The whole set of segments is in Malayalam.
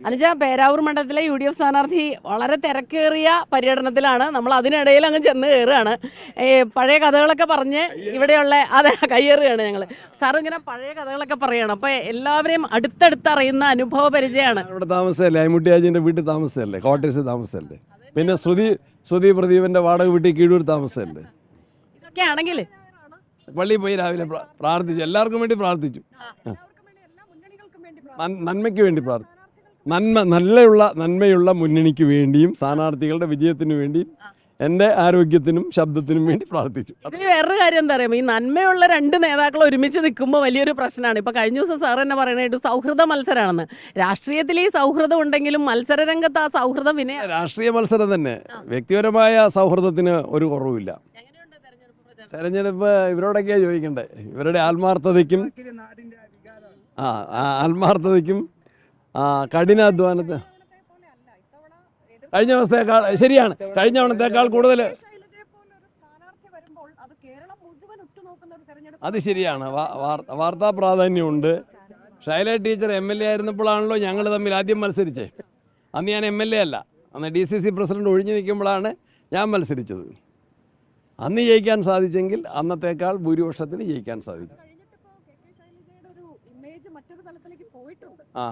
അനുജ, പേരാവൂർ മണ്ഡലത്തിലെ UDF സ്ഥാനാർത്ഥി വളരെ തിരക്കേറിയ പര്യടനത്തിലാണ്. നമ്മൾ അതിനിടയിൽ അങ്ങ് ചെന്ന് കയറുകയാണ്. പഴയ കഥകളൊക്കെ പറഞ്ഞ് ഇവിടെയുള്ള അതെ കയ്യേറുകയാണ് ഞങ്ങൾ. സാർ ഇങ്ങനെ പഴയ കഥകളൊക്കെ പറയുകയാണ്. അപ്പോൾ എല്ലാവരെയും അടുത്തടുത്ത് അറിയുന്ന അനുഭവ പരിചയമാണ്. ഇവിടെ താമസമല്ലേ, അയ്മുട്ടിയാജിൻ്റെ വീട്ടിൽ താമസമല്ലേ, കോട്ടേഴ്സ് താമസമല്ലേ, പിന്നെ ശ്രുതി പ്രദീപൻ്റെ വാടക വീട്ടിൽ കീഴൂർ താമസമല്ലേ. ഇതൊക്കെ ആണെങ്കിൽ പള്ളിയിൽ പോയി രാവിലെ പ്രാർത്ഥിച്ചു, എല്ലാവർക്കും വേണ്ടി പ്രാർത്ഥിച്ചു, നന്മയ്ക്ക് വേണ്ടി പ്രാർത്ഥിച്ചു. നന്മയുള്ള മുന്നണിക്ക് വേണ്ടിയും സ്ഥാനാർത്ഥികളുടെ വിജയത്തിനു വേണ്ടിയും എൻ്റെ ആരോഗ്യത്തിനും ശബ്ദത്തിനും വേണ്ടി പ്രാർത്ഥിച്ചു. ഇതിന് വേറൊരു കാര്യം എന്താ പറയുക, ഈ നന്മയുള്ള രണ്ട് നേതാക്കൾ ഒരുമിച്ച് നിൽക്കുമ്പോൾ വലിയൊരു പ്രശ്നമാണ്. ഇപ്പോൾ കഴിഞ്ഞ ദിവസം സാർ തന്നെ പറയണായിട്ട് സൗഹൃദ മത്സരമാണെന്ന്. രാഷ്ട്രീയത്തിൽ ഈ സൗഹൃദം ഉണ്ടെങ്കിലും മത്സരരംഗത്ത് ആ സൗഹൃദം രാഷ്ട്രീയ മത്സരം തന്നെ, വ്യക്തിപരമായ സൗഹൃദത്തിന് ഒരു കുറവുമില്ല. തെരഞ്ഞെടുപ്പ് ഇവരോടൊക്കെയാണ് ചോദിക്കണ്ടേ, ഇവരുടെ ആത്മാർത്ഥതയ്ക്കും കഠിനാധ്വാനത്തിന് കഴിഞ്ഞ ദിവസത്തേക്കാൾ ശരിയാണ്, കഴിഞ്ഞ തവണത്തേക്കാൾ കൂടുതൽ അത് ശരിയാണ്. വാർത്താ പ്രാധാന്യമുണ്ട്. ഷൈല ടീച്ചർ MLA ആയിരുന്നപ്പോഴാണല്ലോ ഞങ്ങൾ തമ്മിൽ ആദ്യം മത്സരിച്ചേ. അന്ന് ഞാൻ MLA അല്ല, അന്ന് DCC പ്രസിഡന്റ് ഒഴിഞ്ഞു നിൽക്കുമ്പോഴാണ് ഞാൻ മത്സരിച്ചത്. അന്ന് ജയിക്കാൻ സാധിച്ചെങ്കിൽ അന്നത്തേക്കാൾ ഭൂരിപക്ഷത്തിന് ജയിക്കാൻ സാധിക്കും. ആ,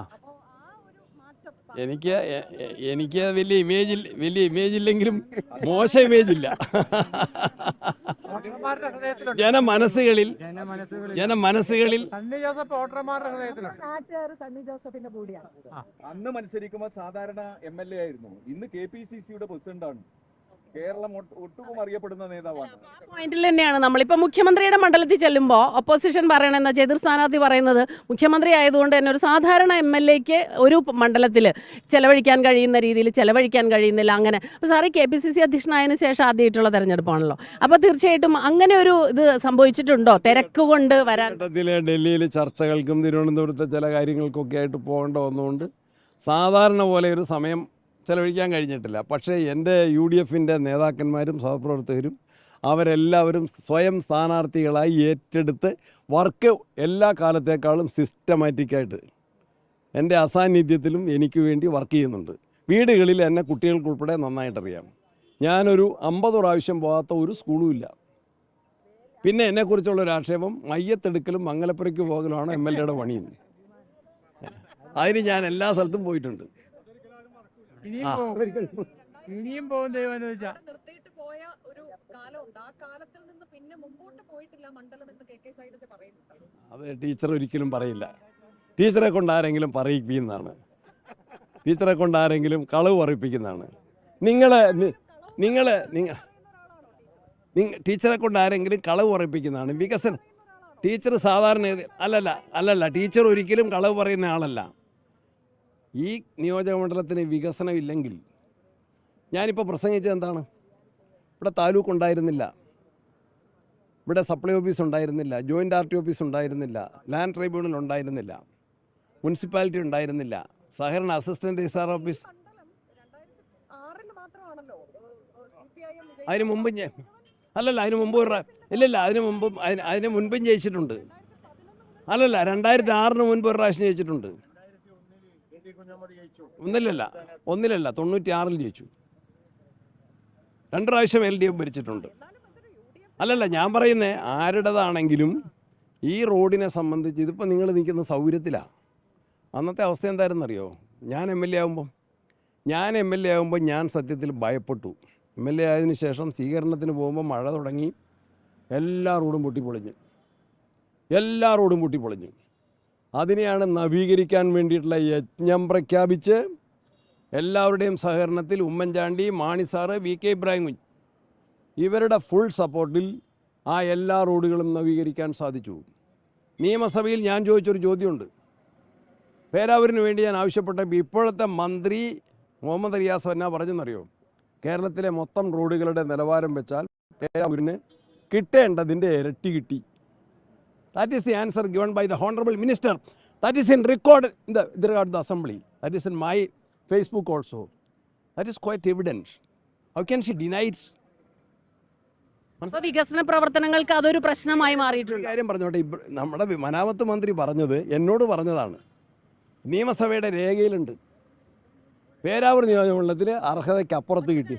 എനിക്ക് വലിയ ഇമേജ് ഇല്ലെങ്കിലും മോശം ഇമേജ് ഇല്ല. ജനമനസ്സുകളിൽ അന്ന് മത്സരിക്കുമ്പോൾ സാധാരണ MLA ആയിരുന്നു, ഇന്ന് KPCCയുടെ പ്രസിഡന്റാണ്. കേരളം ഒട്ടും അറിയപ്പെടുന്ന നേതാവാണ്. പോയിന്റിൽ തന്നെയാണ് നമ്മളിപ്പോൾ മുഖ്യമന്ത്രിയുടെ മണ്ഡലത്തിൽ ചെല്ലുമ്പോൾ ഒപ്പോസിഷൻ പറയണമെന്ന് വെച്ചാൽ എതിർ സ്ഥാനാർത്ഥി പറയുന്നത് മുഖ്യമന്ത്രി ആയതുകൊണ്ട് തന്നെ ഒരു സാധാരണ MLAക്ക് ഒരു മണ്ഡലത്തിൽ ചെലവഴിക്കാൻ കഴിയുന്ന രീതിയിൽ ചെലവഴിക്കാൻ കഴിയുന്നില്ല. അങ്ങനെ അപ്പോൾ സാറി KPCC അധ്യക്ഷനായതിനു ശേഷം ആദ്യമായിട്ടുള്ള തെരഞ്ഞെടുപ്പാണല്ലോ. അപ്പോൾ തീർച്ചയായിട്ടും അങ്ങനെ ഒരു ഇത് സംഭവിച്ചിട്ടുണ്ടോ, തിരക്ക് കൊണ്ട് വരാൻ? ഡൽഹിയിൽ ചർച്ചകൾക്കും തിരുവനന്തപുരത്തെ ചില കാര്യങ്ങൾക്കൊക്കെ ആയിട്ട് പോകേണ്ട വന്നുകൊണ്ട് സാധാരണ പോലെ ഒരു സമയം ചെലവഴിക്കാൻ കഴിഞ്ഞിട്ടില്ല. പക്ഷേ എൻ്റെ UDFൻ്റെ നേതാക്കന്മാരും സഹപ്രവർത്തകരും അവരെല്ലാവരും സ്വയം സ്ഥാനാർത്ഥികളായി ഏറ്റെടുത്ത് വർക്ക് എല്ലാ കാലത്തേക്കാളും സിസ്റ്റമാറ്റിക്കായിട്ട് എൻ്റെ അസാന്നിധ്യത്തിലും എനിക്ക് വേണ്ടി വർക്ക് ചെയ്യുന്നുണ്ട്. വീടുകളിൽ എന്നെ കുട്ടികൾക്കുൾപ്പെടെ നന്നായിട്ടറിയാം. ഞാനൊരു 50 പ്രാവശ്യം പോകാത്ത ഒരു സ്കൂളും ഇല്ല. പിന്നെ എന്നെക്കുറിച്ചുള്ളൊരു ആക്ഷേപം മയ്യത്തെടുക്കലും മംഗലപ്പുരയ്ക്ക് പോകലുമാണ് MLAയുടെ പണിയുന്നത്. അതിന് ഞാൻ എല്ലാ സ്ഥലത്തും പോയിട്ടുണ്ട്. ഇനിയും പോകും ദൈവം നിർത്തിയിട്ട് പോയ ഒരു കാലമുണ്ട്. ആ കാലത്തിൽ നിന്ന് പിന്നെ മുമ്പോട്ട് പോയിട്ടില്ല മണ്ഡലം എന്ന് KK ശൈലജ പറയുന്നുണ്ട്. അത് ടീച്ചർ ഒരിക്കലും പറയില്ല. ടീച്ചറെ കൊണ്ട് ആരെങ്കിലും പറയിപ്പിക്കുന്നതാണ്, ടീച്ചറെ കൊണ്ട് ആരെങ്കിലും കളവ് പറയിപ്പിക്കുന്നതാണ്. ടീച്ചറെ കൊണ്ട് ആരെങ്കിലും കളവ് പറയിപ്പിക്കുന്നതാണ്. വികസനം ടീച്ചർ സാധാരണ അല്ലല്ല ടീച്ചർ ഒരിക്കലും കളവ് പറയുന്ന ആളല്ല. ഈ നിയോജകമണ്ഡലത്തിന് വികസനം ഇല്ലെങ്കിൽ, ഞാനിപ്പോൾ പ്രസംഗിച്ചത് എന്താണ്, ഇവിടെ താലൂക്ക് ഉണ്ടായിരുന്നില്ല, ഇവിടെ സപ്ലൈ ഓഫീസ് ഉണ്ടായിരുന്നില്ല, ജോയിൻ്റ് RT ഓഫീസ് ഉണ്ടായിരുന്നില്ല, ലാൻഡ് ട്രൈബ്യൂണൽ ഉണ്ടായിരുന്നില്ല, മുനിസിപ്പാലിറ്റി ഉണ്ടായിരുന്നില്ല, സഹകരണ അസിസ്റ്റന്റ് രജിസ്ട്രാർ ഓഫീസ്. അതിന് മുമ്പ് അതിന് മുൻപും ജയിച്ചിട്ടുണ്ട്. 2006 മുൻപ് ഒരു പ്രാവശ്യം ജയിച്ചിട്ടുണ്ട്. ഒന്നിലല്ല 96 ജയിച്ചു. 2 പ്രാവശ്യം LDF ഭരിച്ചിട്ടുണ്ട്. ഞാൻ പറയുന്നത് ആരുടേതാണെങ്കിലും ഈ റോഡിനെ സംബന്ധിച്ച് ഇതിപ്പോൾ നിങ്ങൾ നിൽക്കുന്ന സൗകര്യത്തിലാണ്. അന്നത്തെ അവസ്ഥ എന്തായിരുന്നറിയോ? ഞാൻ MLA ആകുമ്പോൾ ഞാൻ സത്യത്തിൽ ഭയപ്പെട്ടു. MLA ആയതിനു ശേഷം സ്വീകരണത്തിന് പോകുമ്പോൾ മഴ തുടങ്ങി, എല്ലാ റോഡും പൊട്ടിപ്പൊളിഞ്ഞു. അതിനെയാണ് നവീകരിക്കാൻ വേണ്ടിയിട്ടുള്ള യജ്ഞം പ്രഖ്യാപിച്ച് എല്ലാവരുടെയും സഹകരണത്തിൽ ഉമ്മൻചാണ്ടി, മാണി സാറ്, VK ഇബ്രാഹിം കുഞ്ഞ് ഇവരുടെ ഫുൾ സപ്പോർട്ടിൽ ആ എല്ലാ റോഡുകളും നവീകരിക്കാൻ സാധിച്ചു. നിയമസഭയിൽ ഞാൻ ചോദിച്ചൊരു ചോദ്യമുണ്ട്. പേരാവൂരിന് വേണ്ടി ഞാൻ ആവശ്യപ്പെട്ടപ്പോൾ ഇപ്പോഴത്തെ മന്ത്രി മുഹമ്മദ് റിയാസ് എന്നാ പറഞ്ഞെന്നറിയോ? കേരളത്തിലെ മൊത്തം റോഡുകളുടെ നിലവാരം വെച്ചാൽ പേരാവൂരിന് കിട്ടേണ്ടതിൻ്റെ ഇരട്ടി കിട്ടി. That is the answer given by the Honorable Minister. That is in record in the Assembly. That is in my Facebook also. That is quite evident. How can she deny it? വികസന പ്രവർത്തനങ്ങൾക്ക് അതൊരു പ്രശ്നമായി മാറിയിട്ടുണ്ട്. കാര്യം പറഞ്ഞോട്ടെ, നമ്മുടെ മനാമത്ത് മന്ത്രി പറഞ്ഞത് എന്നോട് പറഞ്ഞതാണ്, നിയമസഭയുടെ രേഖയിലുണ്ട്. പേരാവൂർ നിയോജകമണ്ഡലത്തിന് അർഹതയ്ക്കപ്പുറത്ത് കിട്ടി.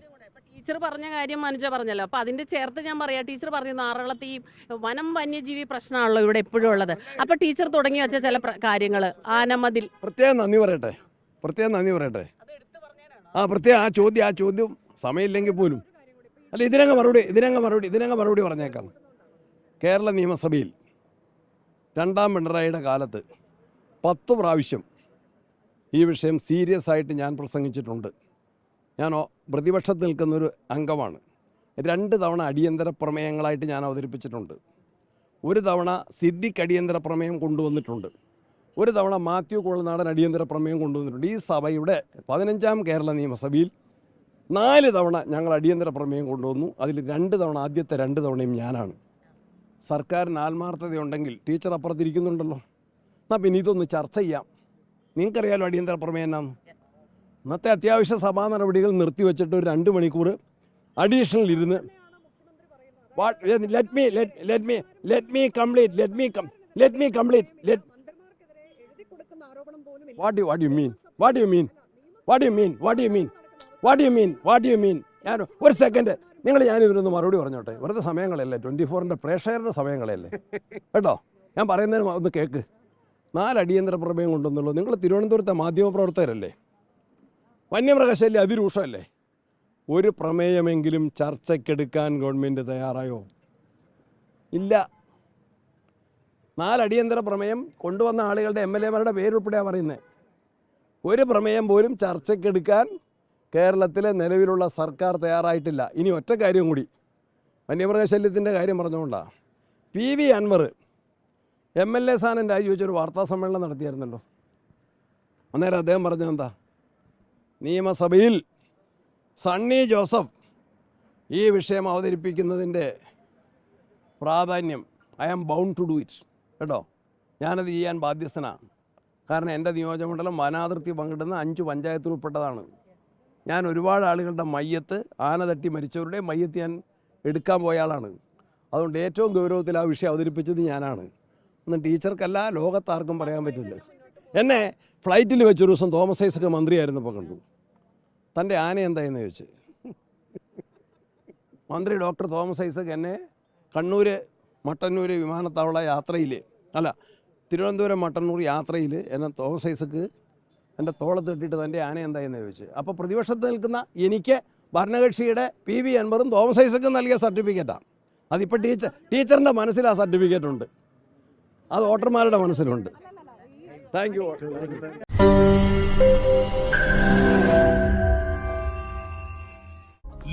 ടീച്ചർ പറഞ്ഞ കാര്യം മനുജ പറഞ്ഞല്ലോ, അപ്പോൾ അതിൻ്റെ ചേർത്ത് ഞാൻ പറയാം, ടീച്ചർ പറഞ്ഞു നാറളത്ത് ഈ വനം വന്യജീവി പ്രശ്നമാണല്ലോ ഇവിടെ എപ്പോഴും ഉള്ളത്. അപ്പോൾ ടീച്ചർ തുടങ്ങി വെച്ച ചില കാര്യങ്ങൾ ആനമതിൽ പ്രത്യേകം നന്ദി പറയട്ടെ. പ്രത്യേകം ആ ചോദ്യം സമയമില്ലെങ്കിൽ പോലും അല്ല, ഇതിനങ്ങ് മറുപടി പറഞ്ഞേക്കാം. കേരള നിയമസഭയിൽ 2ാം പിണറായിയുടെ കാലത്ത് 10 പ്രാവശ്യം ഈ വിഷയം സീരിയസ് ആയിട്ട് ഞാൻ പ്രസംഗിച്ചിട്ടുണ്ട്. ഞാൻ പ്രതിപക്ഷത്ത് നിൽക്കുന്നൊരു അംഗമാണ്. 2 തവണ അടിയന്തര പ്രമേയങ്ങളായിട്ട് ഞാൻ അവതരിപ്പിച്ചിട്ടുണ്ട്. 1 തവണ സിദ്ദിഖ് അടിയന്തര പ്രമേയം കൊണ്ടുവന്നിട്ടുണ്ട്. 1 തവണ മാത്യു കുഴൽനാടൻ അടിയന്തര പ്രമേയം കൊണ്ടുവന്നിട്ടുണ്ട്. ഈ സഭയുടെ 15ാം കേരള നിയമസഭയിൽ 4 തവണ ഞങ്ങൾ അടിയന്തര പ്രമേയം കൊണ്ടുവന്നു. അതിൽ 2 തവണ, ആദ്യത്തെ 2 തവണയും ഞാനാണ്. സർക്കാരിന് ആത്മാർത്ഥതയുണ്ടെങ്കിൽ ടീച്ചർ അപ്പുറത്തിരിക്കുന്നുണ്ടല്ലോ, എന്നാൽ പിന്നെ ഇതൊന്ന് ചർച്ച ചെയ്യാം. നിങ്ങൾക്കറിയാലോ അടിയന്തര പ്രമേയം എന്നാണ്. ഇന്നത്തെ അത്യാവശ്യ സഭാ നടപടികൾ നിർത്തിവെച്ചിട്ട് ഒരു 2 മണിക്കൂർ അഡീഷണൽ ഇരുന്ന് let me complete. What do you mean? ഞാൻ ഒരു സെക്കൻഡ് ഞാനിതിനൊന്ന് മറുപടി പറഞ്ഞോട്ടെ. വെറുതെ സമയങ്ങളല്ലേ, 24-ൻ്റെ പ്രേക്ഷകരുടെ സമയങ്ങളല്ലേ കേട്ടോ. ഞാൻ പറയുന്നതിന് ഒന്ന് കേൾക്ക്. 4 അടിയന്തര പ്രമേയം കൊണ്ടുവന്നുള്ളൂ. നിങ്ങൾ തിരുവനന്തപുരത്തെ മാധ്യമപ്രവർത്തകരല്ലേ, വന്യമൃഗശല്യം അതിരൂക്ഷമല്ലേ. ഒരു പ്രമേയമെങ്കിലും ചർച്ചയ്ക്കെടുക്കാൻ ഗവൺമെൻറ് തയ്യാറായോ? ഇല്ല. 4 അടിയന്തര പ്രമേയം കൊണ്ടുവന്ന ആളുകളുടെ MLA-മാരുടെ പേരുൾപ്പെടെയാണ് പറയുന്നത്. ഒരു പ്രമേയം പോലും ചർച്ചയ്ക്കെടുക്കാൻ കേരളത്തിലെ നിലവിലുള്ള സർക്കാർ തയ്യാറായിട്ടില്ല. ഇനി ഒറ്റ കാര്യം കൂടി, വന്യമൃഗശല്യത്തിൻ്റെ കാര്യം പറഞ്ഞുകൊണ്ടാണ്. PV അൻവർ MLA സ്ഥാനം രാജിവെച്ചൊരു വാർത്താ സമ്മേളനം നടത്തിയായിരുന്നല്ലോ. അന്നേരം അദ്ദേഹം പറഞ്ഞതെന്താ? നിയമസഭയിൽ സണ്ണി ജോസഫ് ഈ വിഷയം അവതരിപ്പിക്കുന്നതിൻ്റെ പ്രാധാന്യം I am bound to do it കേട്ടോ, ഞാനത് ചെയ്യാൻ ബാധ്യസ്ഥനാണ്. കാരണം എൻ്റെ നിയോജകമണ്ഡലം വനാതിർത്തി പങ്കിടുന്ന 5 പഞ്ചായത്തിൽ ഉൾപ്പെട്ടതാണ്. ഞാൻ ഒരുപാട് ആളുകളുടെ മയ്യത്ത്, ആന തട്ടി മരിച്ചവരുടെ മയ്യത്ത് ഞാൻ എടുക്കാൻ പോയ ആളാണ്. അതുകൊണ്ട് ഏറ്റവും ഗൗരവത്തിൽ ആ വിഷയം അവതരിപ്പിച്ചത് ഞാനാണ്. ഒന്നും ടീച്ചർക്കല്ല, ലോകത്താർക്കും പറയാൻ പറ്റില്ല. എന്നെ ഫ്ലൈറ്റിൽ വെച്ചൊരു ദിവസം തോമസ് ഐസക് മന്ത്രിയായിരുന്നപ്പോൾ കണ്ടു. തൻ്റെ ആന എന്തായെന്ന് ചോദിച്ച് മന്ത്രി ഡോക്ടർ തോമസ് ഐസക് എന്നെ കണ്ണൂർ മട്ടന്നൂർ വിമാനത്താവള യാത്രയിൽ, തിരുവനന്തപുരം മട്ടന്നൂർ യാത്രയിൽ എന്നെ തോമസ് ഐസക് എൻ്റെ തോളത്തിട്ടിട്ട് തൻ്റെ ആന എന്തായെന്ന് ചോദിച്ചു. അപ്പോൾ പ്രതിപക്ഷത്ത് നിൽക്കുന്ന എനിക്ക് ഭരണകക്ഷിയുടെ PV അൻവറും തോമസ് ഐസക്കും നൽകിയ സർട്ടിഫിക്കറ്റാണ്. അതിപ്പോൾ ടീച്ചറിൻ്റെ മനസ്സിൽ ആ സർട്ടിഫിക്കറ്റ് ഉണ്ട്, അത് വോട്ടർമാരുടെ മനസ്സിലുണ്ട്. Thank you.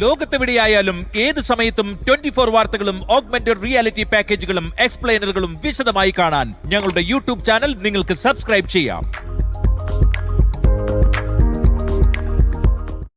ലോകത്തെവിടെയായാലും ഏത് സമയത്തും 24 വാർത്തകളും ഓഗ്മെന്റഡ് റിയാലിറ്റി പാക്കേജുകളും എക്സ്പ്ലെയിനറുകളും വിശദമായി കാണാൻ ഞങ്ങളുടെ YouTube ചാനൽ നിങ്ങൾക്ക് സബ്സ്ക്രൈബ് ചെയ്യാം.